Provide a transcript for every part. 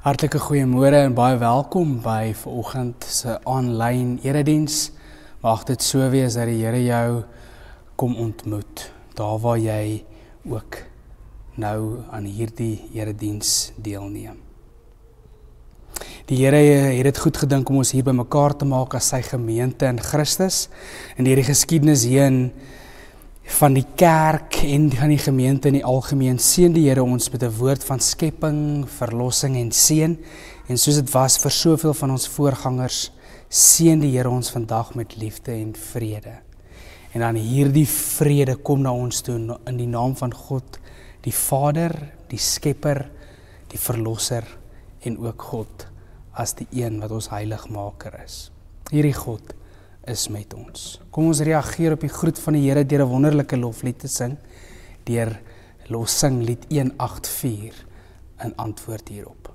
Hartlike goeiemôre en baie welkom by vanoggend se aanlyn erediens. Mag dit so wees dat die Here jou kom ontmoet, daar waar jy ook nou aan hierdie erediens deelneem. Die Here het dit goed gedink om ons hier bymekaar te maak as sy gemeente in Christus, en deur die geskiedenis heen van die kerk en van die gemeente in die algemeen seën die Here ons met 'n woord van skepping, verlossing en seën. En soos dit was vir soveel van ons voorgangers, seën die Here ons vandag met liefde en vrede. En dan hierdie vrede kom na ons toe in die naam van God, die Vader, die Skepper, die Verlosser en ook God as die een wat ons heiligmaker is. Hierdie God is met ons. Kom ons reageer op die groet van die Here deur 'n wonderlike loflied te sing, deur Lossinglied 184 in antwoord hierop.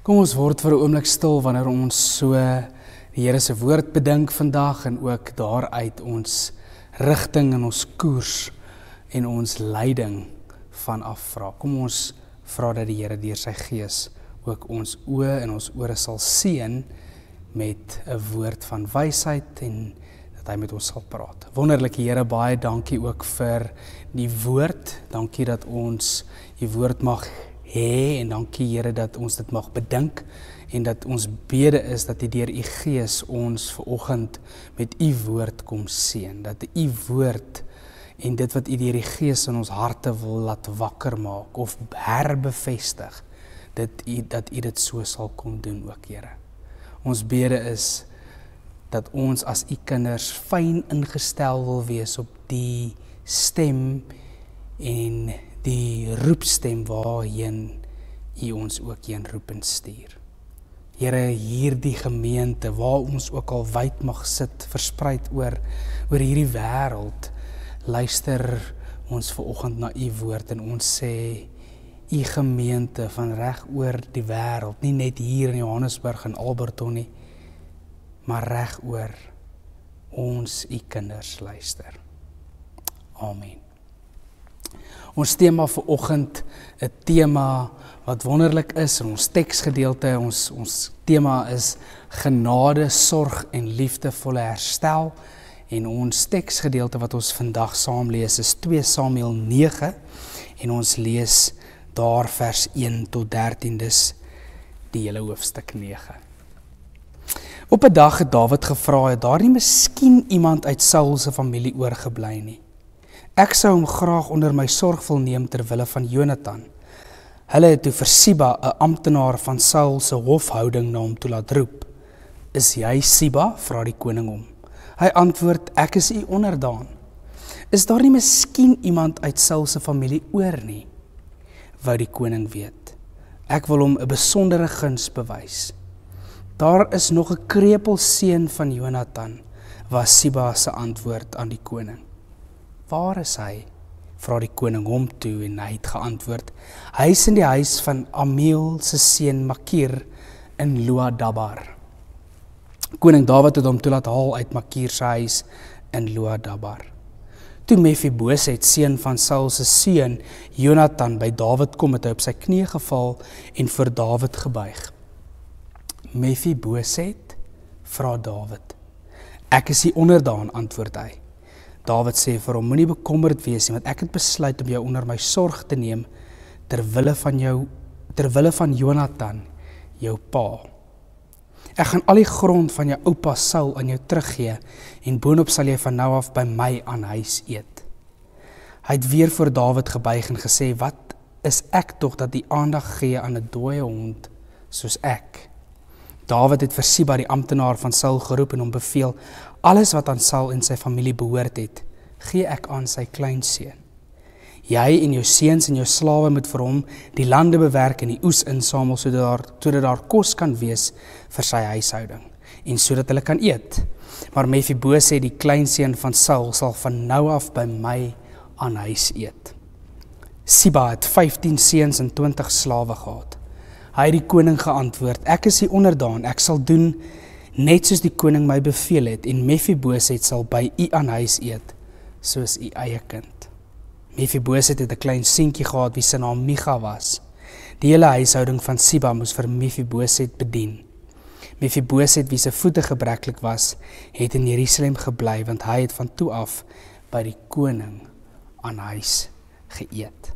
Kom ons word vir 'n oomblik stil wanneer ons so die Here se woord bedink vandag en ook daaruit ons rigting en ons koers en ons leiding van afvra. Kom ons vra dat die Here deur sy Gees ook ons oë en ons ore sal seën met 'n woord van wysheid en dat hy met ons sal praat. Wonderlike Here, baie dankie ook vir die woord. Dankie dat ons die woord mag hê en dankie Here dat ons dit mag bedink en dat ons bede is dat U deur U Gees ons vanoggend met U woord kom seën, dat U woord en dit wat U deur die Gees in ons harte wil laat wakker maak of herbevestig, dat U dit so sal kom doen ook, Here. Ons bede is dat ons as U kinders fyn ingestel wil wees op die stem en die roepstem waarheen U ons ook heen roep en stuur. Here, hierdie gemeente waar ons ook al wyd mag sit, verspreid oor hierdie wêreld, luister ons vanoggend na U woord en ons sê, u gemeente van reg oor die wêreld, nie net hier in Johannesburg en Alberton nie, maar reg oor ons u kinders luister. Amen. Ons tema vir oggend, 'n tema wat wonderlik is in ons teksgedeelte. Ons tema is genade, sorg en liefdevolle herstel. En ons teksgedeelte wat ons vandag saam lees is 2 Samuel 9 en ons lees daar vers 1 tot 13, dis die hele hoofstuk 9. Op 'n dag het Dawid gevra, het daar nie miskien iemand uit Saul se familie oorgebly nie? Ek sou hom graag onder my sorg wil neem ter wille van Jonathan. Hulle het toe vir Siba, 'n amptenaar van Saul se hofhouding, na hom toe laat roep. Is jy Siba? Vra die koning hom. Hy antwoord, ek is u onderdaan. Is daar nie miskien iemand uit Saul se familie oor nie? Wou die koning weet. Ek wil hom 'n besondere guns bewys. Daar is nog 'n krepeel seun van Jonathan, was Siba se antwoord aan die koning. Waar is hy? Vra die koning hom toe en hy het geantwoord, hy is in die huis van Amiel se seun Makir in Lo-dabar. Koning Dawid het hom toe laat haal uit Makir se huis in Lo-dabar. Toe Mephiboset, seun van Saul se seun Jonathan, by Dawid kom, het hy op sy knie geval en voor Dawid gebuig. Mephiboset, vra Dawid. Ek is die onderdaan, antwoord hy. Dawid sê vir hom, moenie bekommerd wees nie, want ek het besluit om jou onder my sorg te neem ter wille van Jonathan, jou pa. Ek gaan al die grond van jou oupa Saul aan jou teruggee en boonop sal jy van nou af by my aan huis eet. Hy het weer voor Dawid gebuig en gesê, wat is ek tog dat die aandag gee aan 'n dooie hond soos ek? Dawid het vir Siba, die amptenaar van Saul, geroep en hom beveel, alles wat aan Saul en sy familie behoort het, gee ek aan sy kleinseun. Jy en jou seuns en jou slawe moet vir hom die lande bewerk en die oes insamel, sodat daar kos kan wees vir sy huishouding, en sodat hulle kan eet. Maar Mephiboset, die kleinseun van Saul, sal van nou af by my aan huis eet. Siba het 15 seuns en 20 slawe gehad. Hy het die koning geantwoord, ek is die onderdaan, ek sal doen net soos die koning my beveel het, en Mephiboset sal by u aan huis eet, soos u eie kind. Mephiboset het 'n klein seentjie gehad wie se naam Micha was. Die hele huishouding van Siba moes vir Mephiboset bedien. Mephiboset, wie se voete gebreklik was, het in Jerusalem gebly, want hy het van toe af by die koning aan huis geëet.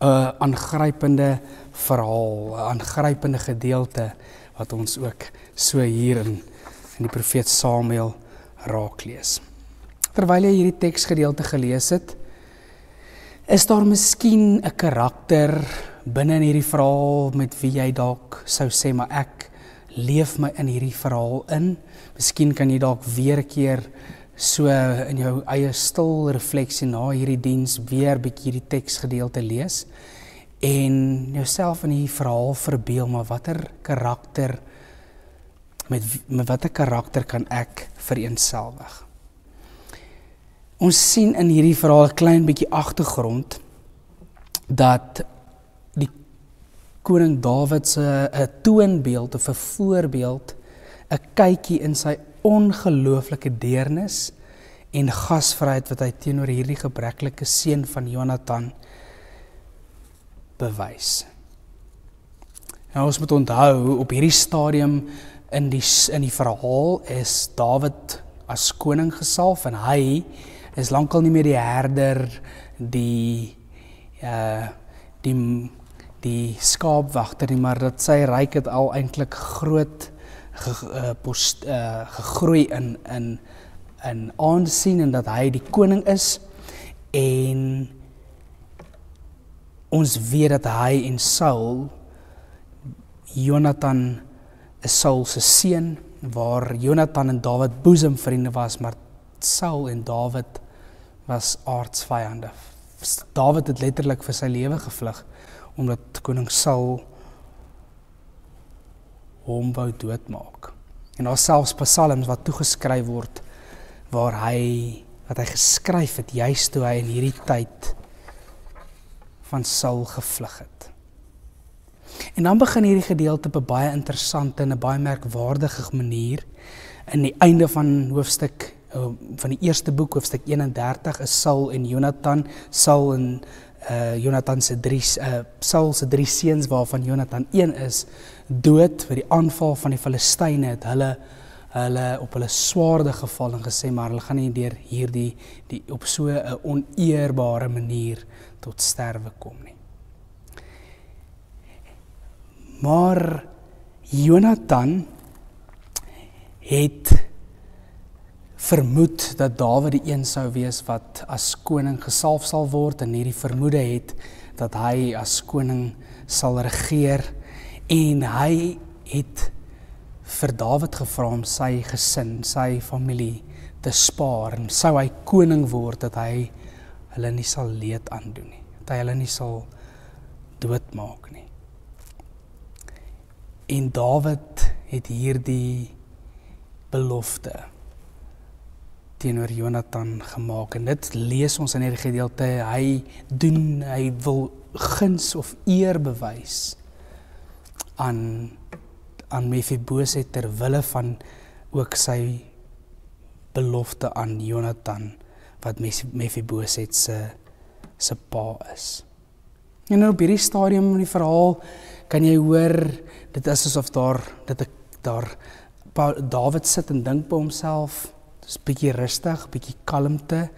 'n Aangrypende verhaal, 'n aangrypende gedeelte wat ons ook so hier in die profeet Samuel raak lees. Terwyl jy hierdie teksgedeelte gelees het, is daar miskien 'n karakter binne in hierdie verhaal met wie jy dalk sou sê, maar ek leef my in hierdie verhaal in. Miskien kan jy dalk weer 'n keer so in jou eie stil refleksie na hierdie diens weer bietjie hierdie teksgedeelte lees en jouself in die verhaal verbeel, maar met watter karakter kan ek vereenselwig? Ons sien in hierdie verhaal 'n klein bietjie agtergrond dat die koning Dawid se 'n toonbeeld of 'n voorbeeld, 'n kykie in sy ongelooflike deernis en gasvryheid wat hy teenoor hierdie gebreklike seun van Jonathan bewys. Nou ons moet onthou, op hierdie stadium in die verhaal is Dawid as koning gesalf en hy is lankal nie meer die herder, die skaapwagter nie, maar dat sy ryk het al eintlik groot gegroei in aansien en dat hy die koning is, en ons weet dat hy en Saul, Jonathan is Saul se seun, waar Jonathan en Dawid boesemvriende was, maar Saul en Dawid was aardsvyande. Dawid het letterlik vir sy lewe gevlug, omdat koning Saul hom wou doodmaak. En daar selfs psalms wat toegeskryf word, wat hy geskryf het, juist toe hy in hierdie tyd van Saul gevlug het. En dan begin hierdie gedeelte op 'n baie interessante en 'n baie merkwaardige manier. In die einde van hoofstuk van die eerste boek, hoofstuk 31, is Saul en Jonathan, Saul en Jonathan se Saul se 3 seuns, waarvan Jonathan 1 is, dood vir die aanval van die Filistyne. Het hulle op hulle swaarde geval en gesê, maar hulle gaan nie deur hierdie op so 'n oneerbare manier tot sterwe kom nie. Maar Jonathan het vermoed dat Dawid die een sou wees wat as koning gesalf sal word, en hierdie vermoede het dat hy as koning sal regeer, en hy het vir Dawid gevra om sy gesin, sy familie te spaar, en sou hy koning word, dat hy hulle nie sal leed aandoen nie, dat hy hulle nie sal doodmaak nie. En Dawid het hierdie belofte teenoor Jonathan gemaak, en dit lees ons in hierdie gedeelte. Hy wil guns of eer bewys aan Mephiboset ter wille van ook sy belofte aan Jonathan, wat Mephiboset se pa is. En op hierdie stadium in die verhaal kan jy hoor, dit is asof Dawid sit en dink by homself. Dit is bietjie rustig, bietjie kalmte,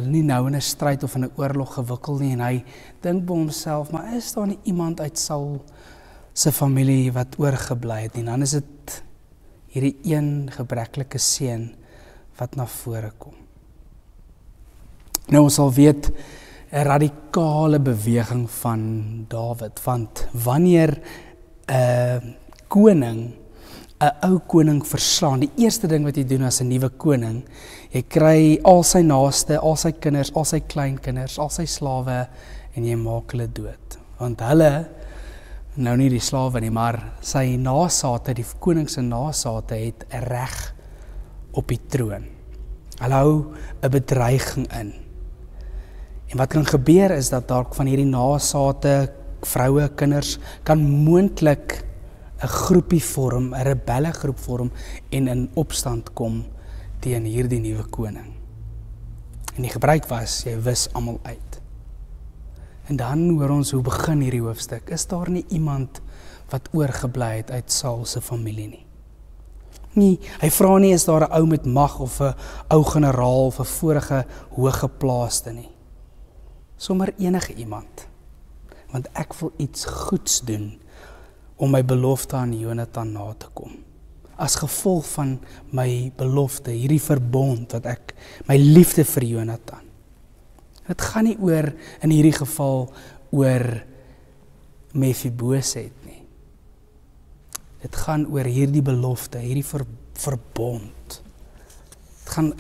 nie nou in 'n stryd of in 'n oorlog gewikkel nie, en hy dink by homself, maar is daar nie iemand uit Saul se familie wat oorgebly het nie? Dan is dit hierdie een gebreklike seun wat na vore kom. Nou ons sal weet, 'n radikale beweging van Dawid, want wanneer 'n koning 'n ou koning verslaan, die eerste ding wat jy doen as 'n nuwe koning, jy kry al sy naaste, al sy kinders, al sy kleinkinders, al sy slawe, en jy maak hulle dood. Want hulle, nou nie die slawe nie, maar sy nasate, die koning se nasate, het 'n reg op die troon. Hulle hou 'n bedreiging in. En wat kan gebeur is dat daar van hierdie nasate, vroue, kinders, kan moontlik 'n groepie vorm, 'n rebellegroep vorm, en in opstand kom teen hierdie nuwe koning. En die gebruik was, jy wis almal uit. En dan hoor ons hoe begin hierdie hoofstuk. Is daar nie iemand wat oorgebly het uit Saul se familie nie? Hy vra nie, is daar 'n ou met mag of 'n ou generaal of 'n vorige hoëgeplaaste nie. Sommer enige iemand. Want ek wil iets goeds doen om my belofte aan Jonathan na te kom. As gevolg van my belofte, hierdie verbond wat ek, my liefde vir Jonathan. Het gaan nie oor, in hierdie geval, oor Mephiboset nie. Dit gaan oor hierdie belofte, hierdie verbond. Het gaan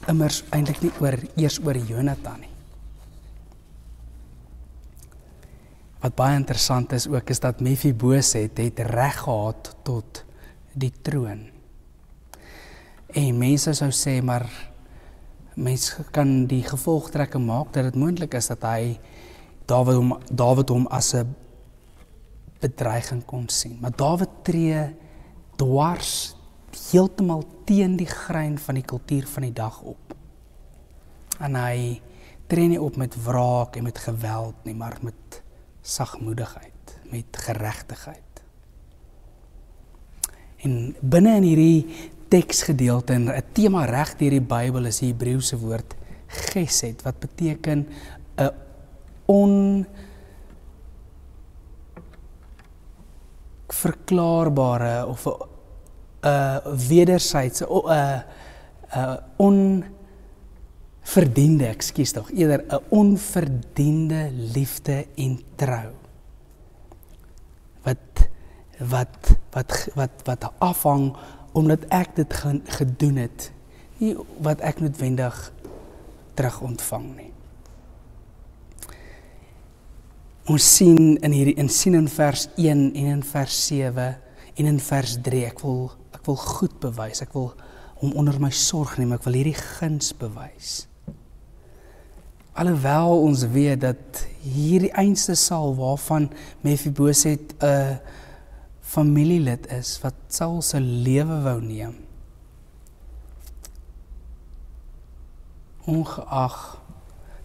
immers eintlik nie eers oor Jonathan nie. Wat baie interessant is ook, is dat Mephiboset het reg gehad tot die troon. En mense sou sê, maar mense kan die gevolgtrekking maak dat dit moontlik is dat hy Dawid hom as 'n bedreiging kon sien. Maar Dawid tree dwars, heeltemal teen die grein van die kultuur van die dag op. En hy tree nie op met wraak en met geweld nie, maar met sagmoedigheid, met geregtigheid. En binne in hierdie teksgedeelte, en 'n tema reg deur die Bybel, is die Hebreëse woord gesed, wat beteken 'n onverklaarbare of 'n wederwysige, 'n onverdiende, eerder 'n onverdiende liefde en trou. Wat afhang omdat ek dit gedoen het, nie wat ek noodwendig terug ontvang nie. Ons sien in vers 1 en in vers 7 en in vers 3, ek wil goed bewys, ek wil hom onder my sorg neem, ek wil hierdie guns bewys. Alhoewel ons weet dat hierdie einste Saul waarvan Mephiboset 'n familielid is wat Saul se lewe wou neem. Ongeag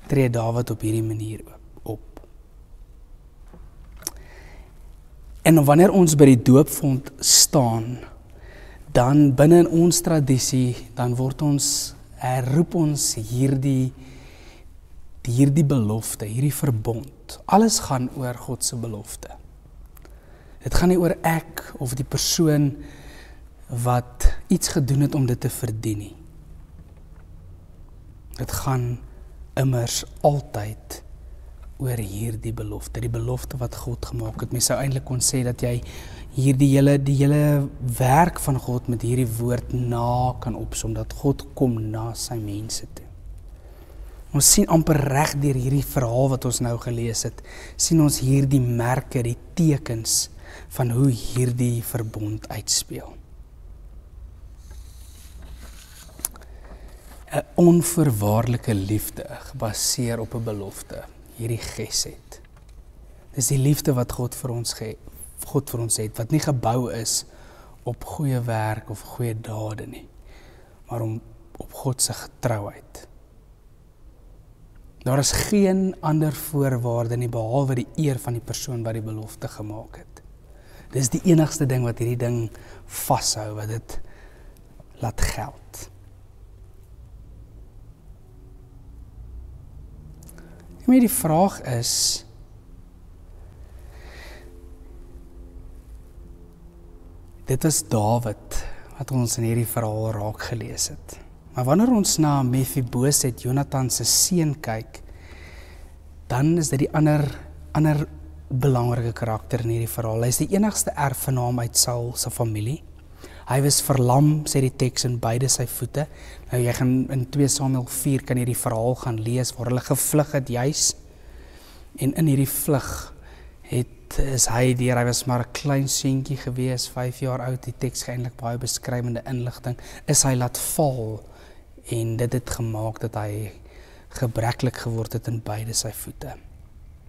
tree Dawid op hierdie manier op. En wanneer ons by die doopvont staan, dan binne in ons tradisie, dan word ons, roep ons hierdie belofte, hierdie verbond. Alles gaan oor God se belofte. Dit gaan nie oor ek of die persoon wat iets gedoen het om dit te verdien nie. Dit gaan immers altyd oor hierdie belofte, die belofte wat God gemaak het. Mens sou eintlik kon sê dat jy die hele werk van God met hierdie woord na kan opsom, dat God kom na sy mense toe. Ons sien amper reg deur hierdie verhaal wat ons nou gelees het, sien ons hierdie merke, die tekens van hoe hierdie verbond uitspeel. 'n Onvoorwaardelike liefde gebaseer op 'n belofte, hierdie gesed. Dis die liefde wat God vir ons het, wat nie gebou is op goeie werk of goeie dade nie, maar op God se getrouheid. Daar is geen ander voorwaarde nie behalwe die eer van die persoon wat die belofte gemaak het. Dis die enigste ding wat hierdie ding vashou, wat dit laat geld. Maar die vraag is, dit is Dawid wat ons in hierdie verhaal raak gelees het. Maar wanneer ons na Mephiboset, Jonathan se seun kyk, dan is dit die ander belangrike karakter in hierdie verhaal. Hy is die enigste erfgenaam uit Saul se familie. Hy was verlam, sê die teks, in beide sy voete. Nou jy gaan in 2 Samuel 4 kan jy die verhaal gaan lees waar hulle gevlug het juis. En in hierdie vlug hy was maar 'n klein seentjie gewees, 5 jaar oud, die teks gee eintlik baie beskrywende inligting, is hy laat val en dit het gemaak dat hy gebreklik geword het in beide sy voete.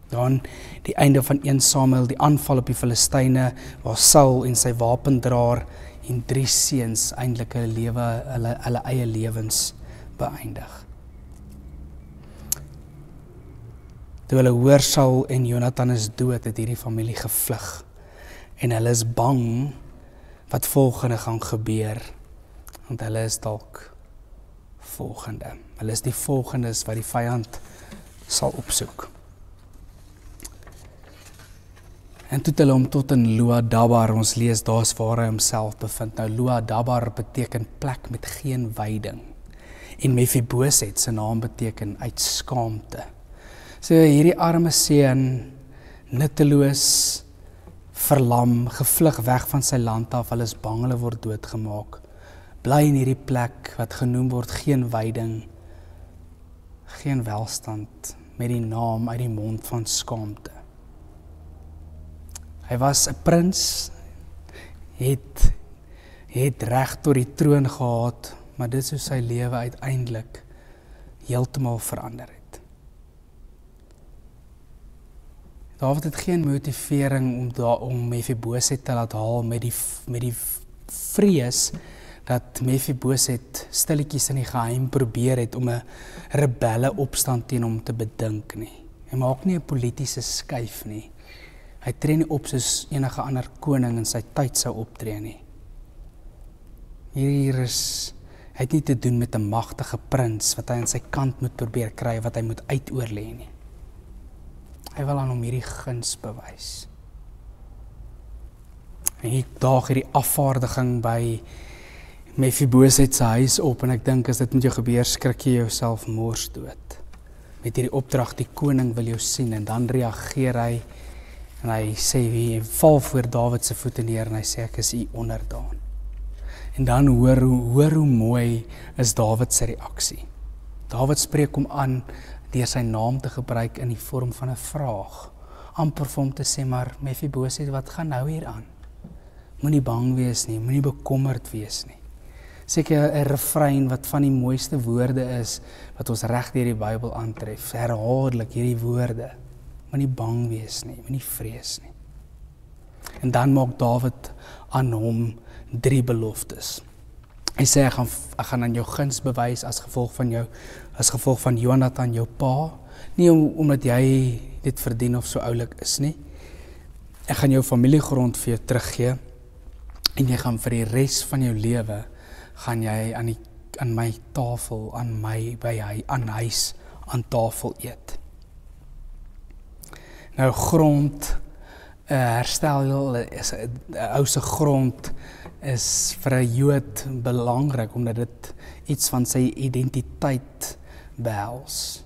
Dan die einde van 1 Samuel, die aanval op die Filistyne, waar Saul en sy wapendraer en 3 seuns eintlik hulle eie lewens beëindig. Toe hulle hoor Saul en Jonathan is dood, het hierdie familie gevlug. En hulle is bang wat volgende gaan gebeur, want hulle is dalk volgende. Hulle is die volgendes wat die vyand sal opsoek. En toe het hulle hom tot in Lo-Dabar, ons lees daar's waar hy homself bevind. Nou Lo-Dabar beteken plek met geen veiding. En Mephiboset se naam beteken uit skaamte. So hierdie arme seun, nutteloos, verlam, gevlug weg van sy land af, hulle is bang hulle word doodgemaak. Bly in hierdie plek wat genoem word geen veiding, geen welstand, met die naam uit die mond van skaamte. Hy was 'n prins, het reg tot die troon gehad, maar dit is hoe sy lewe uiteindelik heeltemal verander het. Dawid het geen motivering om Mephiboset te laat haal met die vrees dat Mephiboset stilletjies in die geheim probeer het om 'n rebelle opstand teen hom te bedink nie. Hy maak nie 'n politiese skuif nie. Hy tree nie op soos enige ander koning in sy tyd sou optree nie. Hy het nie te doen met 'n magtige prins wat hy aan sy kant moet probeer kry, wat hy moet uitoorlê nie. Hy wil aan hom hierdie guns bewys. En hy daag hierdie afvaardiging by Mephiboset se huis op, en ek dink as dit met jou gebeur, skrik jy jouself mors dood. Met hierdie opdrag, die koning wil jou sien, en dan reageer hy, en hy sê, hy val voor Dawid se voete neer, en hy sê, ek is u onderdaan. En dan hoor hoe mooi is Dawid se reaksie. Dawid spreek hom aan, deur sy naam te gebruik in die vorm van 'n vraag, amper vir hom te sê, maar Mephiboset, wat gaan nou hier aan? Moenie bang wees nie, moenie bekommerd wees nie. Seker 'n refrein wat van die mooiste woorde is wat ons reg deur die Bybel aantref. Herhaaldelik hierdie woorde. Moenie bang wees nie, moenie vrees nie. En dan maak Dawid aan hom 3 beloftes. Hy sê ek gaan aan jou guns bewys as gevolg van Jonathan jou pa, nie omdat jy dit verdien of so oulik is nie. Ek gaan jou familiegrond vir jou teruggee en jy gaan vir die res van jou lewe gaan jy aan my tafel, aan huis aan tafel eet. Nou grond herstel is 'n ou se grond is vir 'n Jood belangrik omdat dit iets van sy identiteit behels.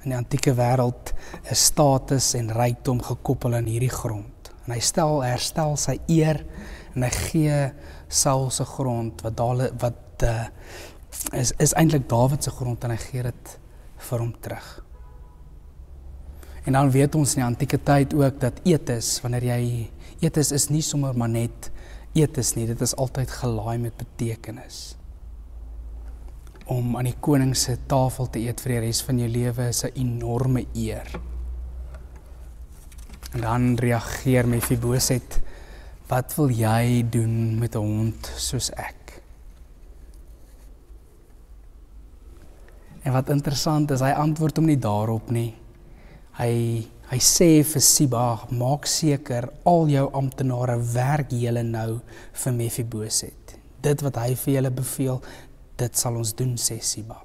In die antieke wêreld is status en rykdom gekoppel aan hierdie grond. En hy herstel sy eer en hy gee Saul se grond wat is eintlik Dawid se grond en hy gee dit vir hom terug. En dan weet ons in die antieke tyd ook dat etes, wanneer jy etes is nie sommer maar net etes nie, dit is altyd gelaai met betekenis. Om aan die koning se tafel te eet vir die res van jou lewe is 'n enorme eer. En dan reageer Mefiboset, wat wil jy doen met 'n hond soos ek? En wat interessant is, hy antwoord hom nie daarop nie. Hy sê vir Siba, maak seker al jou amptenare werk julle nou vir Mefiboset. Dit wat hy vir julle beveel, dit sal ons doen, sê Siba.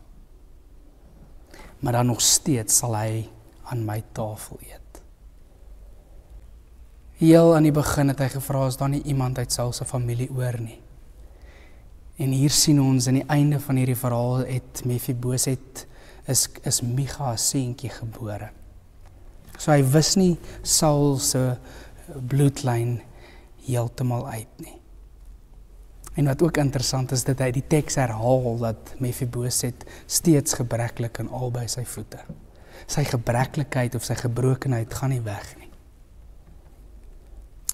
Maar dan nog steeds sal hy aan my tafel eet. Heel aan die begin het hy gevra, is daar nie iemand uit Saul se familie oor nie. En hier sien ons aan die einde van hierdie verhaal het Mefiboset is Micha 'n seentjie gebore. So hy wis nie Saul se bloedlyn heeltemal uit nie. En wat ook interessant is, dat hy die teks herhaal dat Mefiboset steeds gebreklik in albei sy voete. Sy gebreklikheid of sy gebrokenheid gaan nie weg nie.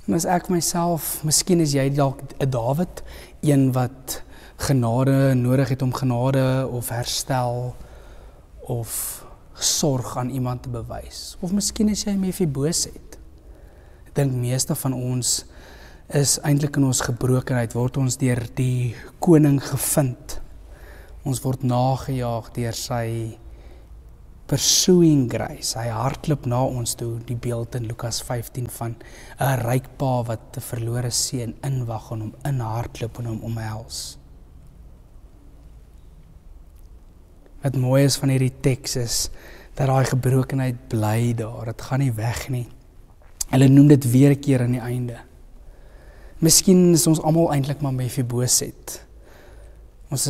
En as ek myself, miskien is jy dalk 'n Dawid, een wat genade nodig het om genade of herstel of sorg aan iemand te bewys. Of miskien is jy Mefiboset. Ek dink meeste van ons is eintlik in ons gebrokenheid, word ons deur die koning gevind. Ons word nagejaag deur sy pursuing grace. Hy hardloop na ons toe, die beeld in Lukas 15 van 'n ryk pa wat 'n verlore seun inwag en hom inhardloop en hom omhels. Wat mooi is van hierdie teks is dat daai gebrokenheid bly daar, dit gaan nie weg nie. Hulle noem dit weer 'n keer aan die einde. Miskien is ons almal eintlik maar Mefiboset. Ons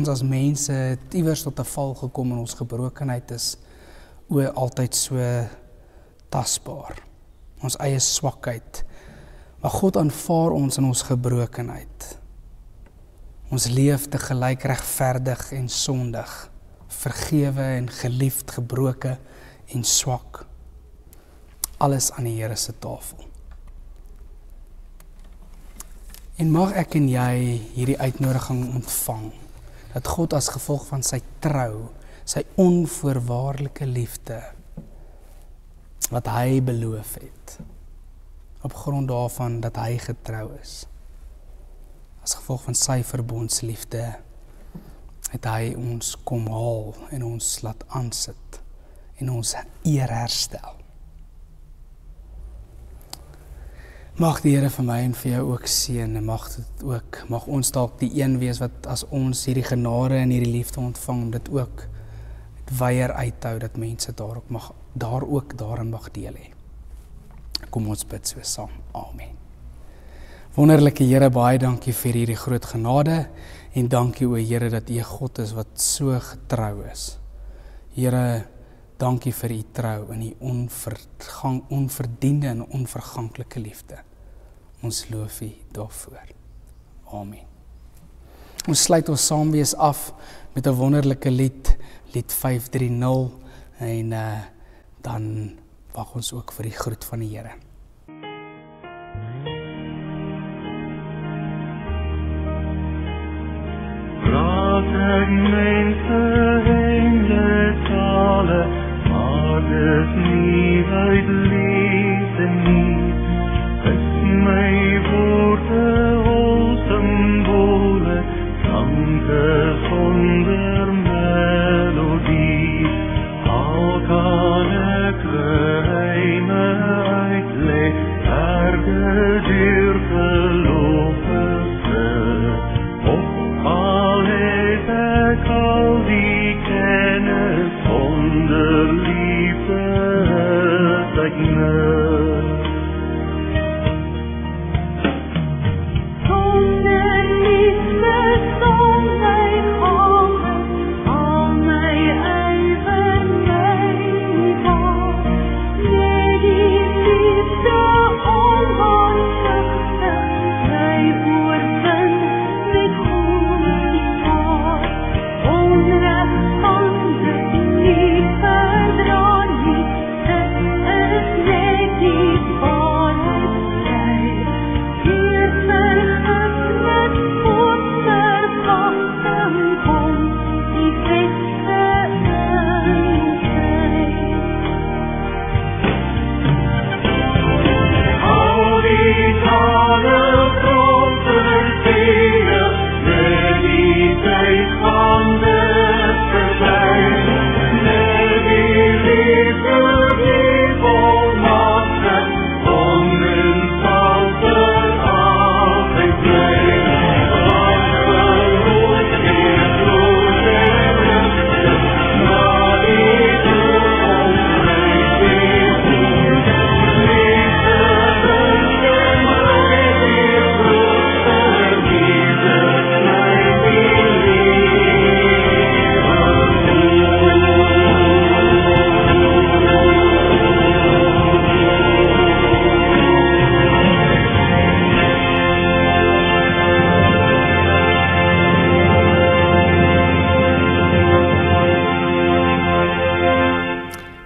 as mense het iewers tot 'n val gekom en ons gebrokenheid is altyd so tasbaar. Ons eie swakheid. Maar God aanvaar ons in ons gebrokenheid. Ons leef te gelyk regverdig en sondig, vergewe en geliefd, gebroke en swak. Alles aan die Here se tafel. En mag ek en jy hierdie uitnodiging ontvang, dat God as gevolg van sy trou, sy onvoorwaardelike liefde, wat hy beloof het, op grond daarvan dat hy getrou is, as gevolg van sy verbondsliefde, het hy ons kom haal en ons laat aansit en ons eer herstel. Mag die Here vir my en vir jou ook seën en mag ons dalk die een wees wat as ons hierdie genade en hierdie liefde ontvang, dit ook weier uithou dat mense daar ook daarin mag deel hê. Kom ons bid so saam. Amen. Wonderlike Here, baie dankie vir hierdie groot genade en dankie o Here dat U God is wat so getrou is. Here, dankie vir U trou en U onverdiende en onverganklike liefde. Ons loof U daarvoor. Amen. Ons sluit ons saamwees af met 'n wonderlike lied 530 en dan wag ons ook vir die groet van die Here.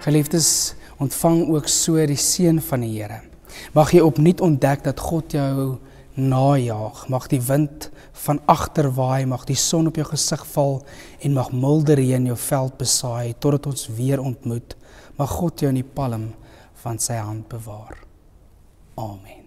Geliefdes, ontvang ook so die seën van die Here. Mag jy opnuut ontdek dat God jou najaag. Mag die wind van agter waai, mag die son op jou gesig val en mag milde reën jou veld besaai totdat ons weer ontmoet. Mag God jou in die palm van sy hand bewaar. Amen.